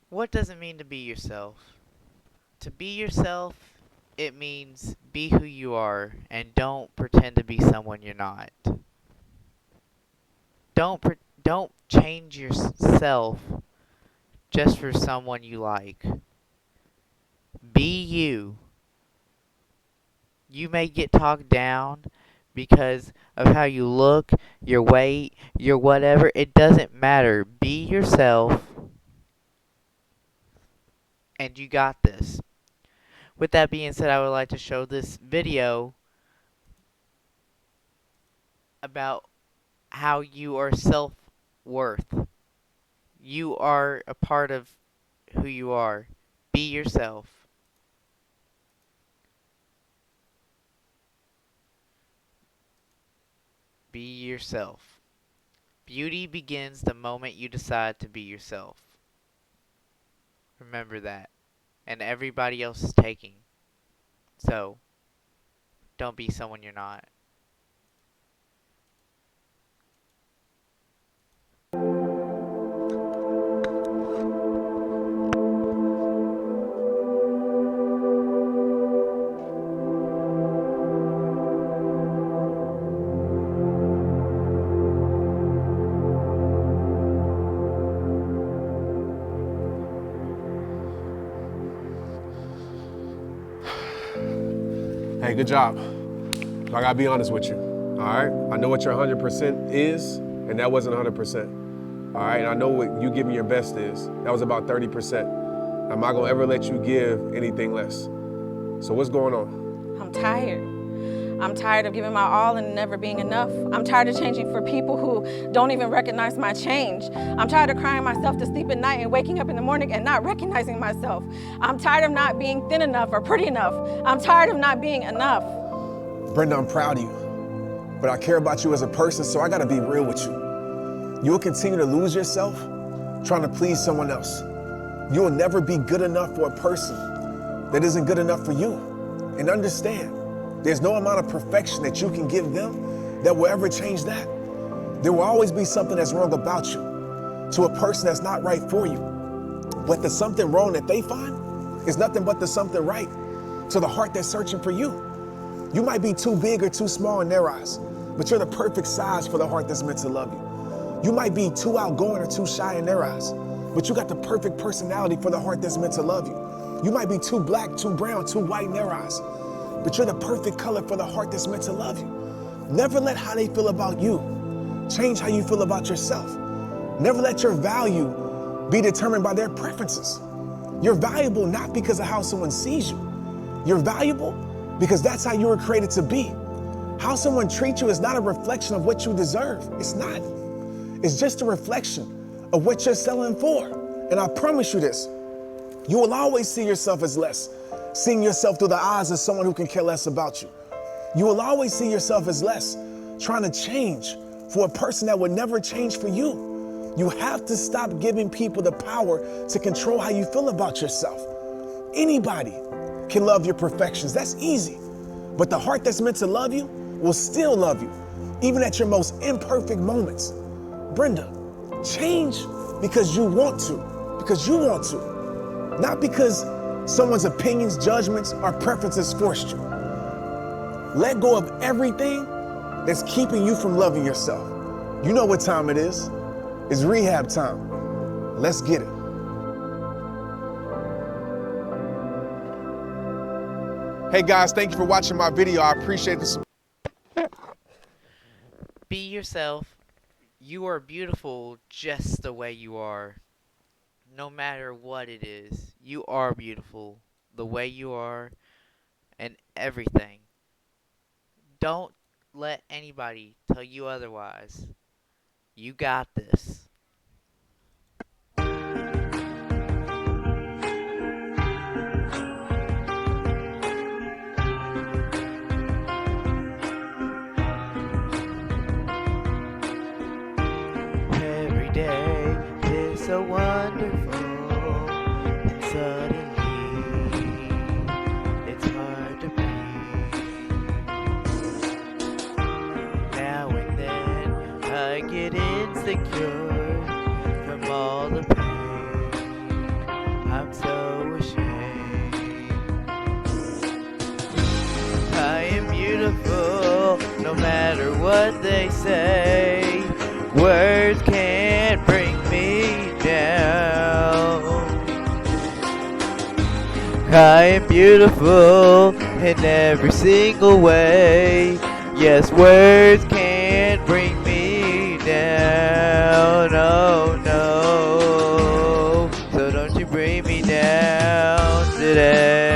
What does it mean to be yourself? To be yourself, it means be who you are and don't pretend to be someone you're not. Don't change yourself just for someone you like. Be you. You may get talked down because of how you look, your weight, your whatever. It doesn't matter. Be yourself and you got this. With that being said, I would like to show this video about how you are self-worth. You are a part of who you are. Be yourself. Be yourself. Beauty begins the moment you decide to be yourself. Remember that. And everybody else is taking. So, don't be someone you're not. Hey, good job. I gotta be honest with you, all right? I know what your 100% is, and that wasn't 100%, all right? And I know what you giving your best is. That was about 30%. I'm not gonna ever let you give anything less. So what's going on? I'm tired. I'm tired of giving my all and never being enough. I'm tired of changing for people who don't even recognize my change. I'm tired of crying myself to sleep at night and waking up in the morning and not recognizing myself. I'm tired of not being thin enough or pretty enough. I'm tired of not being enough. Brenda, I'm proud of you, but I care about you as a person, so I gotta be real with you. You will continue to lose yourself trying to please someone else. You will never be good enough for a person that isn't good enough for you. And understand, there's no amount of perfection that you can give them that will ever change that. There will always be something that's wrong about you to a person that's not right for you. But the something wrong that they find is nothing but the something right to the heart that's searching for you. You might be too big or too small in their eyes, but you're the perfect size for the heart that's meant to love you. You might be too outgoing or too shy in their eyes, but you got the perfect personality for the heart that's meant to love you. You might be too black, too brown, too white in their eyes, but you're the perfect color for the heart that's meant to love you. Never let how they feel about you change how you feel about yourself. Never let your value be determined by their preferences. You're valuable not because of how someone sees you. You're valuable because that's how you were created to be. How someone treats you is not a reflection of what you deserve. It's not. It's just a reflection of what you're selling for. And I promise you this, you will always see yourself as less, seeing yourself through the eyes of someone who can care less about you. You will always see yourself as less, trying to change for a person that would never change for you. You have to stop giving people the power to control how you feel about yourself. Anybody can love your perfections. That's easy. But the heart that's meant to love you will still love you, even at your most imperfect moments. Brenda, change because you want to, not because someone's opinions, judgments, or preferences forced you. Let go of everything that's keeping you from loving yourself. You know what time it is. It's rehab time. Let's get it. Hey guys, thank you for watching my video. I appreciate the support. Be yourself. You are beautiful just the way you are. No matter what it is, you are beautiful the way you are and everything. Don't let anybody tell you otherwise. You got this. Every day is so wonderful, and suddenly it's hard to breathe. Now and then I get insecure. what they say. Words can't bring me down. I am beautiful in every single way. Yes, words can't bring me down. Oh no. So don't you bring me down today.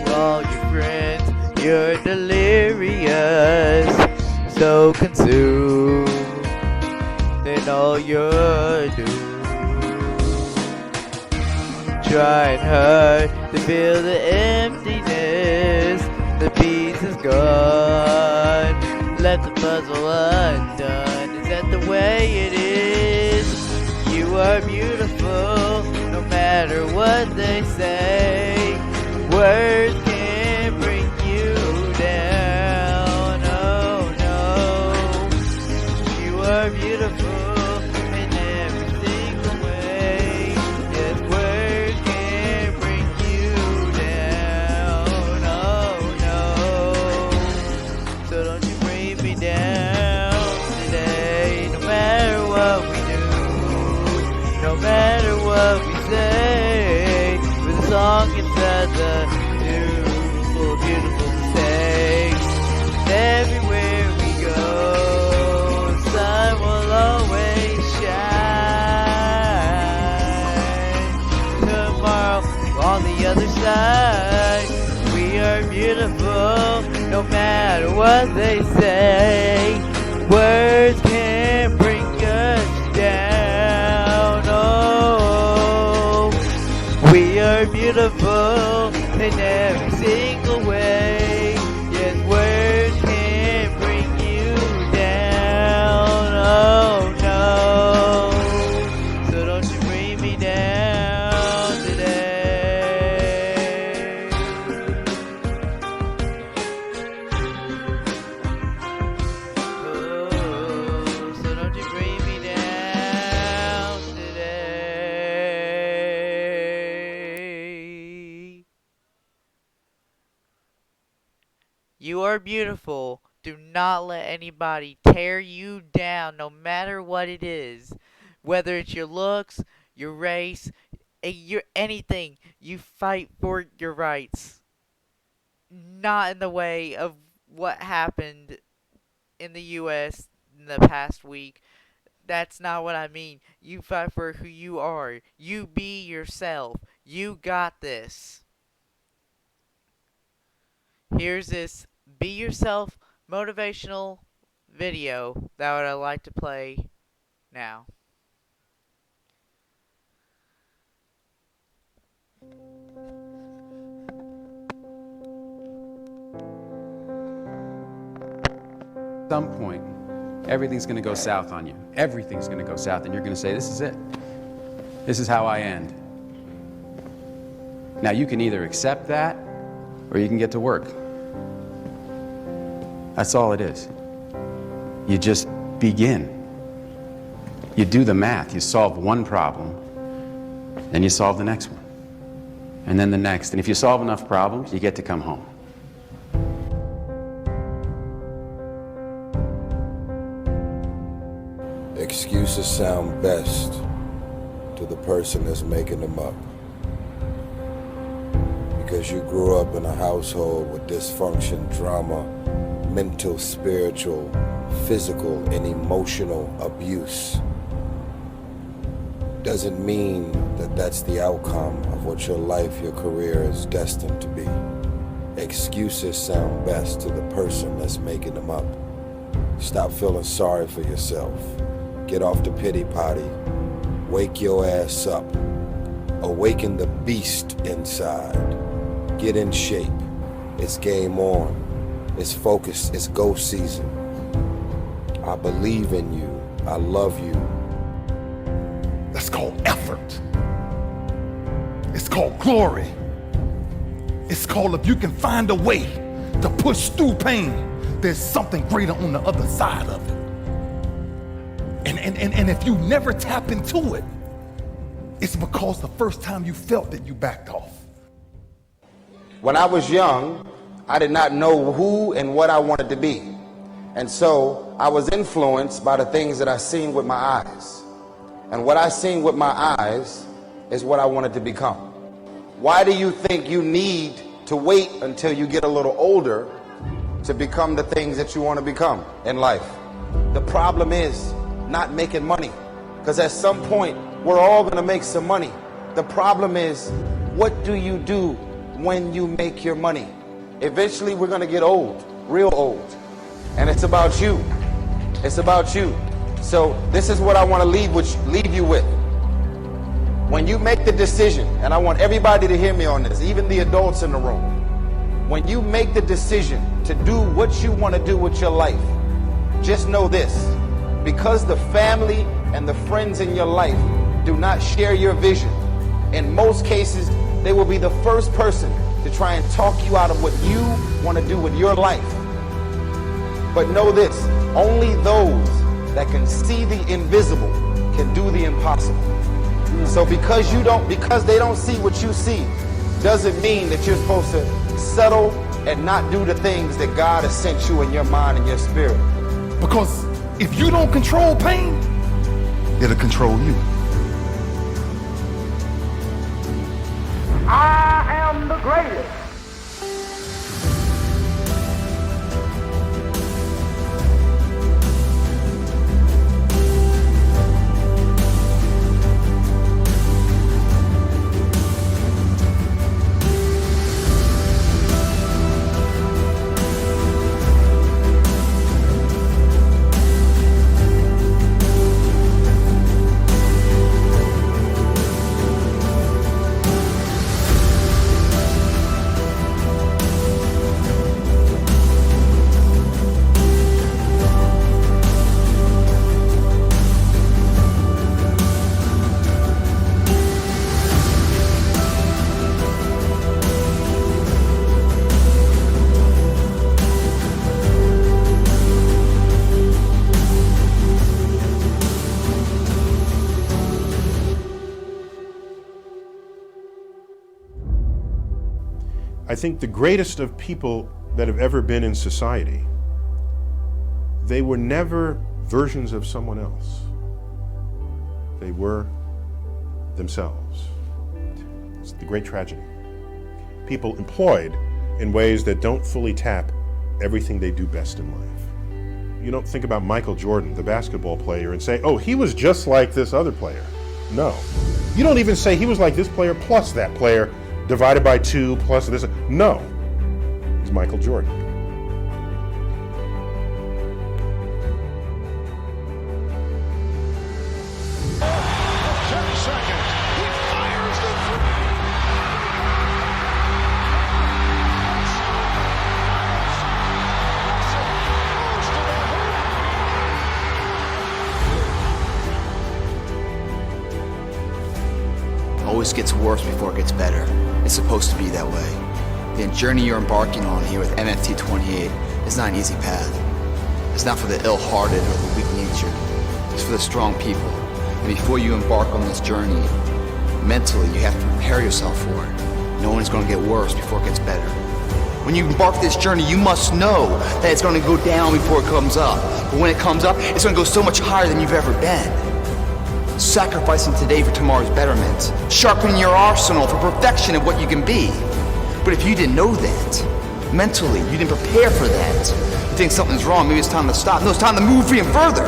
To all your friends, you're delirious, so consumed in all your doom. Trying hard to feel the emptiness, the peace is gone. Let the puzzle undone. Is that the way it is? You are beautiful, no matter what they say. Words can't bring you down. Oh no, you are beautiful in every single way. Yes, words can't bring you down. Oh no, so don't you bring me down today. No matter what we do, no matter what we say, with a song inside the tune full of beautiful mistakes. Everywhere we go, the sun will always shine. Tomorrow, on the other side, we are beautiful, no matter what they say. Words can't bring us down. Oh, we are beautiful in every single way. Yes, words can't bring you down. Oh no, so don't you bring me down today. Oh, so don't you bring me down today. You are beautiful. Do not let anybody tear you down, no matter what it is. Whether it's your looks, your race, your anything. You fight for your rights. Not in the way of what happened in the US in the past week. That's not what I mean. You fight for who you are. You be yourself. You got this. Here's this Be Yourself motivational video that I would like to play now. At some point, everything's going to go south on you. Everything's going to go south, and you're going to say, this is it. This is how I end. Now, you can either accept that, or you can get to work. That's all it is. You just begin. You do the math. You solve one problem, then you solve the next one, and then the next. And if you solve enough problems, you get to come home. Excuses sound best to the person that's making them up. Because you grew up in a household with dysfunction, drama, mental, spiritual, physical, and emotional abuse. Doesn't mean that that's the outcome of what your life, your career is destined to be. Excuses sound best to the person that's making them up. Stop feeling sorry for yourself. Get off the pity potty. Wake your ass up. Awaken the beast inside. Get in shape. It's game on. It's focused. It's go season. I believe in you. I love you. That's called effort. It's called glory. It's called if you can find a way to push through pain, there's something greater on the other side of it. And And if you never tap into it, it's because the first time you felt it, you backed off. When I was young, I did not know who and what I wanted to be. And so I was influenced by the things that I seen with my eyes. And what I seen with my eyes is what I wanted to become. Why do you think you need to wait until you get a little older to become the things that you want to become in life? The problem is not making money, because at some point we're all going to make some money. The problem is, what do you do when you make your money? Eventually we're going to get old, real old, and it's about you. It's about you. So this is what I want to leave you with. When you make the decision, and I want everybody to hear me on this, even the adults in the room, when you make the decision to do what you want to do with your life, just know this: because the family and the friends in your life do not share your vision, in most cases they will be the first person to try and talk you out of what you want to do with your life. But know this: only those that can see the invisible can do the impossible. So because they don't see what you see, doesn't mean that you're supposed to settle and not do the things that God has sent you in your mind and your spirit. Because if you don't control pain, it'll control you. I am the greatest. I think the greatest of people that have ever been in society, they were never versions of someone else. They were themselves. It's the great tragedy. People employed in ways that don't fully tap everything they do best in life. You don't think about Michael Jordan, the basketball player, and say, oh, he was just like this other player. No. You don't even say he was like this player plus that player divided by 2 plus this. No. He's Michael Jordan. Always gets worse before it gets better. It's supposed to be that way. The journey you're embarking on here with MFT 28 is not an easy path. It's not for the ill-hearted or the weak-natured. It's for the strong people. And before you embark on this journey, mentally you have to prepare yourself for it. Knowing it's going to get worse before it gets better. When you embark this journey, you must know that it's going to go down before it comes up. But when it comes up, it's going to go so much higher than you've ever been. Sacrificing today for tomorrow's betterment, sharpening your arsenal for perfection of what you can be. But if you didn't know that, mentally, you didn't prepare for that, you think something's wrong, maybe it's time to stop. No, it's time to move even further.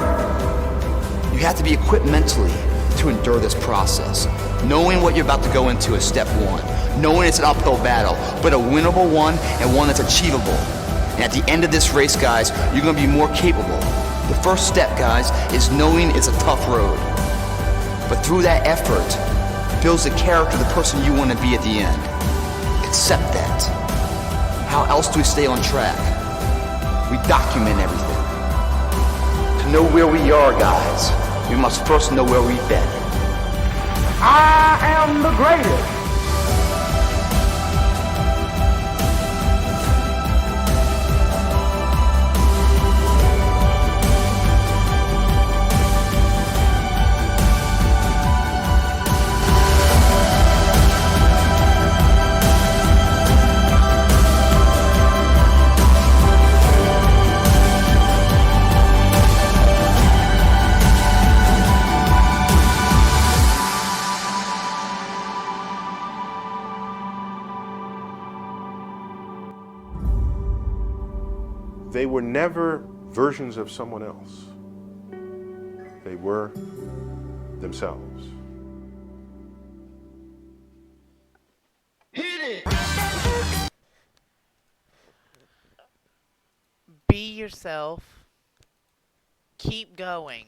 You have to be equipped mentally to endure this process. Knowing what you're about to go into is step one. Knowing it's an uphill battle, but a winnable one and one that's achievable. And at the end of this race, guys, you're gonna be more capable. The first step, guys, is knowing it's a tough road. But through that effort, builds the character of the person you want to be at the end. Accept that. How else do we stay on track? We document everything. To know where we are, guys, we must first know where we've been. I am the greatest. They were never versions of someone else. They were themselves. Be yourself. Keep going.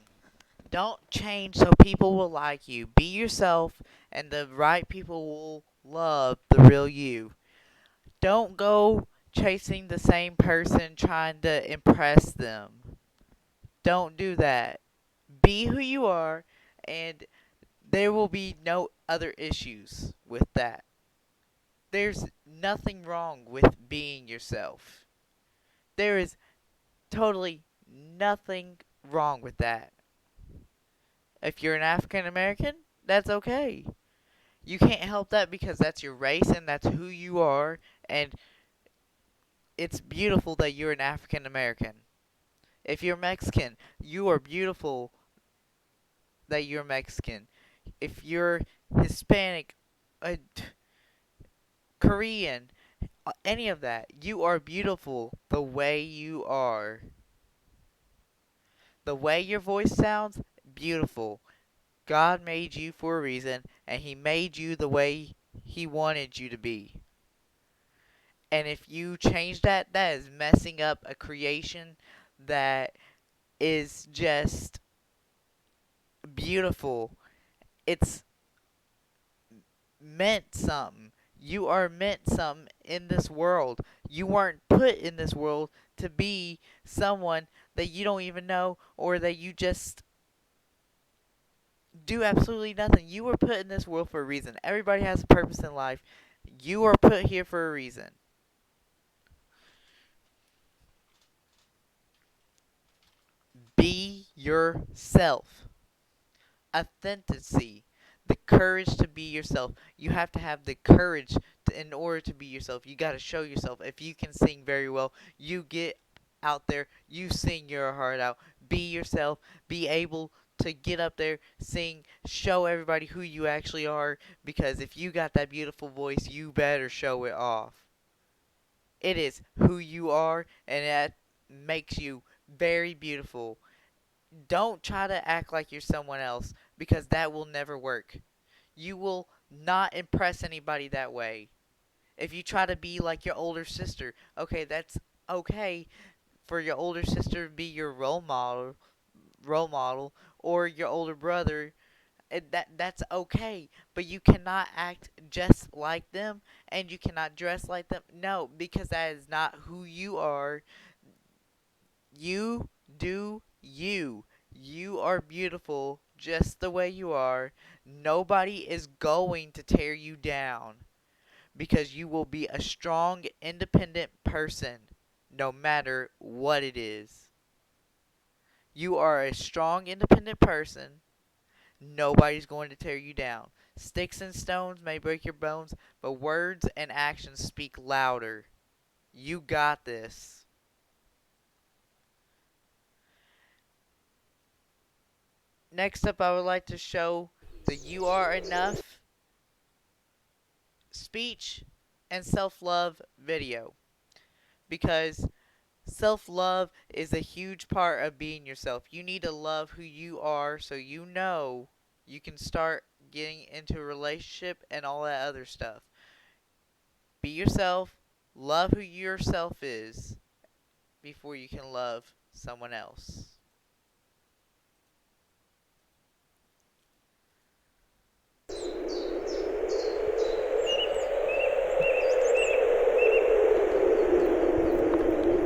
Don't change so people will like you. Be yourself, and the right people will love the real you. Don't go chasing the same person trying to impress them. Don't do that. Be who you are, and there will be no other issues with that. There's nothing wrong with being yourself. There is totally nothing wrong with that. If you're an African American, that's okay. You can't help that because that's your race and that's who you are, and it's beautiful that you're an African American. If you're Mexican, you are beautiful that you're Mexican. If you're Hispanic, uh, Korean, any of that, you are beautiful the way you are. The way your voice sounds, beautiful. God made you for a reason, and He made you the way He wanted you to be. And if you change that, that is messing up a creation that is just beautiful. It's meant something. You are meant something in this world. You weren't put in this world to be someone that you don't even know or that you just do absolutely nothing. You were put in this world for a reason. Everybody has a purpose in life. You are put here for a reason. Be yourself. Authenticity. The courage to be yourself. You have to have the courage in order to be yourself. You got to show yourself. If you can sing very well, you get out there, you sing your heart out. Be yourself. Be able to get up there, sing, show everybody who you actually are, because if you got that beautiful voice, you better show it off. It is who you are, and that makes you very beautiful. Don't try to act like you're someone else, because that will never work. You will not impress anybody that way. If you try to be like your older sister, okay, that's okay for your older sister to be your role model, or your older brother. That's okay, but you cannot act just like them, and you cannot dress like them. No, because that is not who you are. You do you. You are beautiful just the way you are. Nobody is going to tear you down, because you will be a strong, independent person no matter what it is. You are a strong, independent person. Nobody's going to tear you down. Sticks and stones may break your bones, but words and actions speak louder. You got this. Next up, I would like to show the You Are Enough speech and self-love video, because self-love is a huge part of being yourself. You need to love who you are so you know you can start getting into a relationship and all that other stuff. Be yourself, love who yourself is before you can love someone else.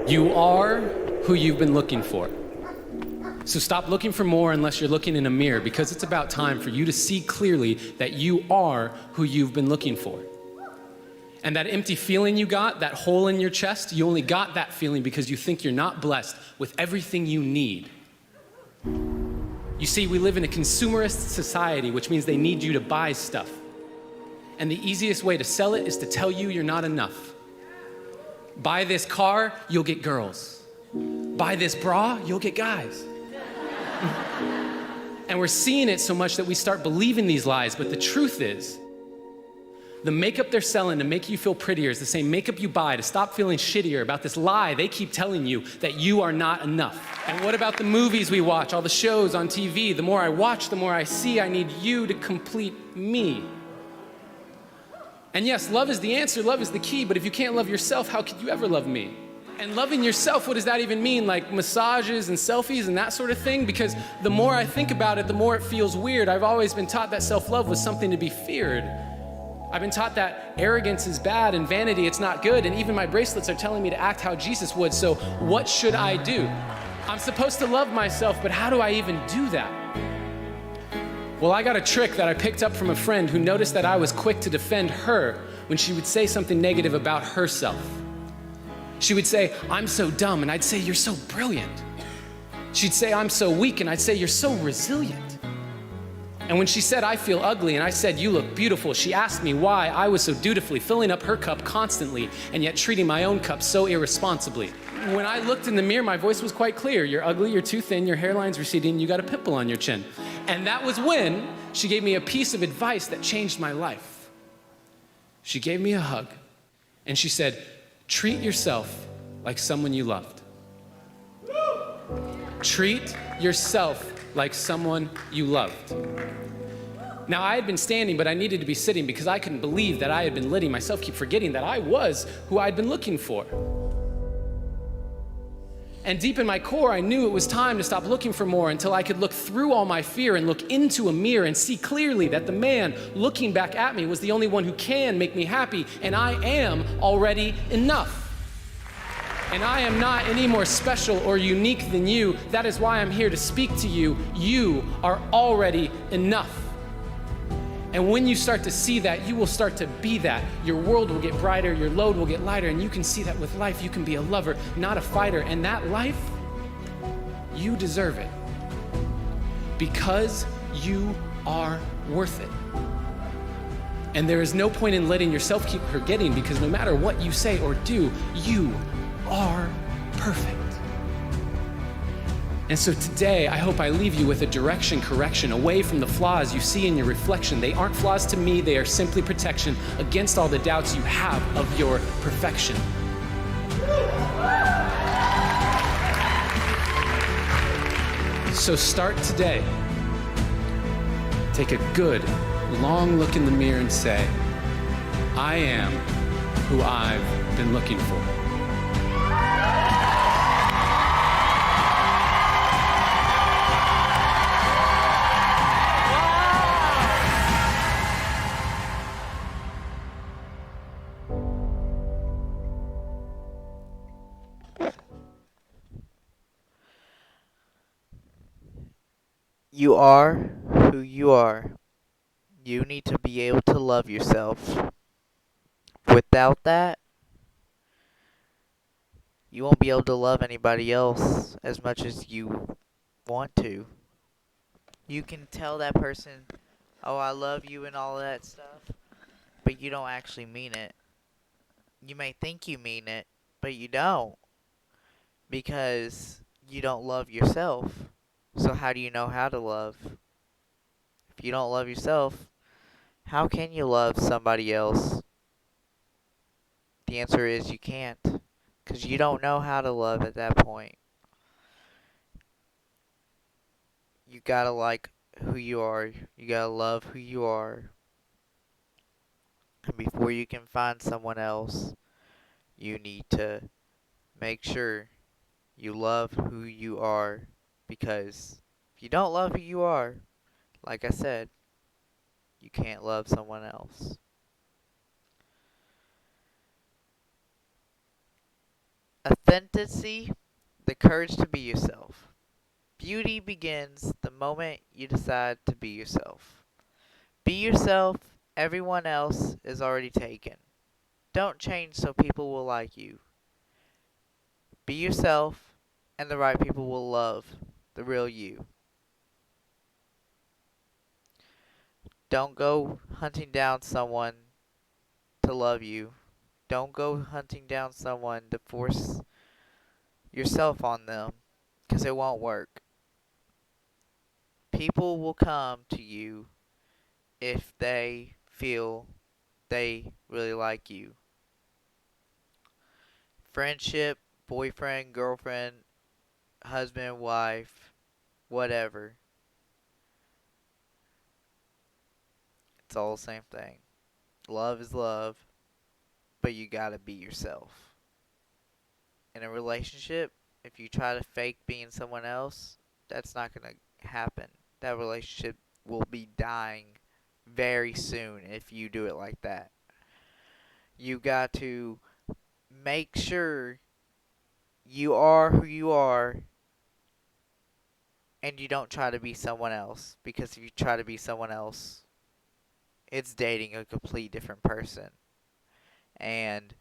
You are who you've been looking for. So stop looking for more unless you're looking in a mirror, because it's about time for you to see clearly that you are who you've been looking for. And that empty feeling you got, that hole in your chest, you only got that feeling because you think you're not blessed with everything you need. You see, we live in a consumerist society, which means they need you to buy stuff. And the easiest way to sell it is to tell you you're not enough. Buy this car, you'll get girls. Buy this bra, you'll get guys. And we're seeing it so much that we start believing these lies, but the truth is, The makeup they're selling to make you feel prettier is the same makeup you buy to stop feeling shittier about this lie they keep telling you that you are not enough. And what about the movies we watch, all the shows on TV? The more I watch, the more I see I need you to complete me. And yes, love is the answer, love is the key, but if you can't love yourself, how could you ever love me? And loving yourself, what does that even mean? Like massages and selfies and that sort of thing? Because the more I think about it, the more it feels weird. I've always been taught that self-love was something to be feared. I've been taught that arrogance is bad and vanity, it's not good, and even my bracelets are telling me to act how Jesus would, so what should I do? I'm supposed to love myself, but how do I even do that? Well, I got a trick that I picked up from a friend who noticed that I was quick to defend her when she would say something negative about herself. She would say, I'm so dumb, and I'd say, you're so brilliant. She'd say, I'm so weak, and I'd say, you're so resilient. And when she said, I feel ugly, and I said, you look beautiful, she asked me why I was so dutifully filling up her cup constantly and yet treating my own cup so irresponsibly. When I looked in the mirror, my voice was quite clear. You're ugly, you're too thin, your hairline's receding, you got a pimple on your chin. And that was when she gave me a piece of advice that changed my life. She gave me a hug, and she said, treat yourself like someone you loved. Treat yourself like someone you loved. Now, I had been standing, but I needed to be sitting because I couldn't believe that I had been letting myself keep forgetting that I was who I'd been looking for. And deep in my core, I knew it was time to stop looking for more until I could look through all my fear and look into a mirror and see clearly that the man looking back at me was the only one who can make me happy, and I am already enough. And I am not any more special or unique than you. That is why I'm here to speak to you. You are already enough. And when you start to see that, you will start to be that. Your world will get brighter, your load will get lighter, and you can see that with life, you can be a lover, not a fighter. And that life, you deserve it. Because you are worth it. And there is no point in letting yourself keep forgetting, because no matter what you say or do, you are perfect. And so today, I hope I leave you with a direction correction away from the flaws you see in your reflection. They aren't flaws to me, they are simply protection against all the doubts you have of your perfection. So start today. Take a good, long look in the mirror and say, I am who I've been looking for. You are who you are. You need to be able to love yourself. Without that, you won't be able to love anybody else as much as you want to. You can tell that person, oh, I love you and all that stuff, but you don't actually mean it. You may think you mean it, but you don't, because you don't love yourself. So how do you know how to love? If you don't love yourself, how can you love somebody else? The answer is you can't, because you don't know how to love at that point. You gotta like who you are. You gotta love who you are. And before you can find someone else, you need to make sure you love who you are. Because if you don't love who you are, like I said, you can't love someone else. Authenticity, the courage to be yourself. Beauty begins the moment you decide to be yourself. Be yourself, everyone else is already taken. Don't change so people will like you. Be yourself, and the right people will love the real you. Don't go hunting down someone to love you. Don't go hunting down someone to force yourself on them, because it won't work. People will come to you if they feel they really like you. Friendship, boyfriend, girlfriend, husband, wife, whatever. It's all the same thing. Love is love, but you gotta be yourself. In a relationship, if you try to fake being someone else, that's not gonna happen. That relationship will be dying very soon if you do it like that. You got to make sure you are who you are and you don't try to be someone else, because if you try to be someone else, it's dating a complete different person, and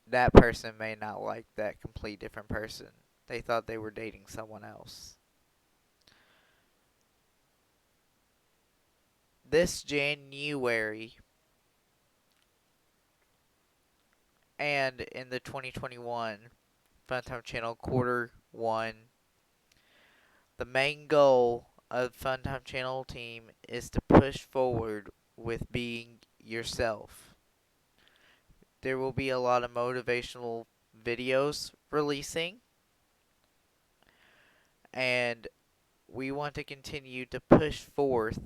that person may not like that complete different person. They thought they were dating someone else. This January and in the 2021 Funtime channel quarter 1, the main goal of Funtime channel team is to push forward with being yourself. There will be a lot of motivational videos releasing, and we want to continue to push forth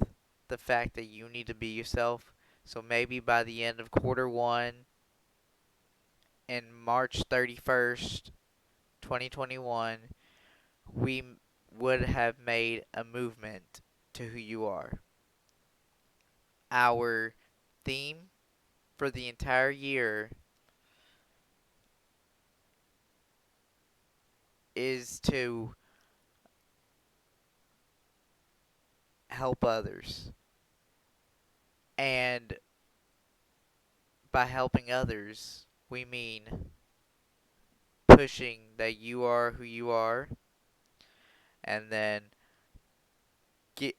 the fact that you need to be yourself. So maybe by the end of quarter 1 and March 31st, 2021, we would have made a movement to who you are. Our theme for the entire year is to help others. And by helping others, we mean pushing that you are who you are, and then get,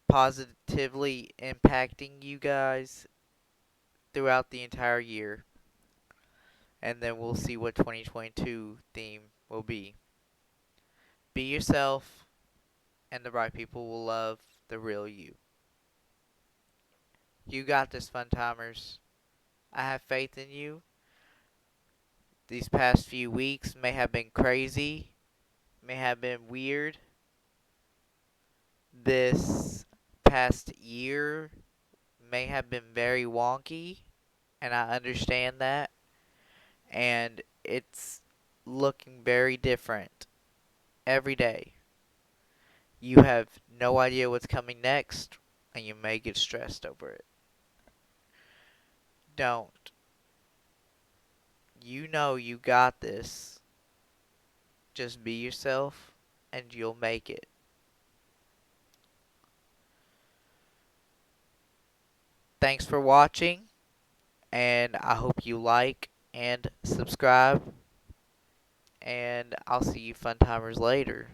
positively impacting you guys throughout the entire year. And then we'll see what 2022 theme will be. Be yourself, and the right people will love the real you. You got this, fun timers. I have faith in you. These past few weeks may have been crazy, may have been weird. This past year may have been very wonky, and I understand that. And it's looking very different every day. You have no idea what's coming next, and you may get stressed over it. Don't. You know you got this. Just be yourself, and you'll make it. Thanks for watching, and I hope you like and subscribe. And I'll see you fun timers later.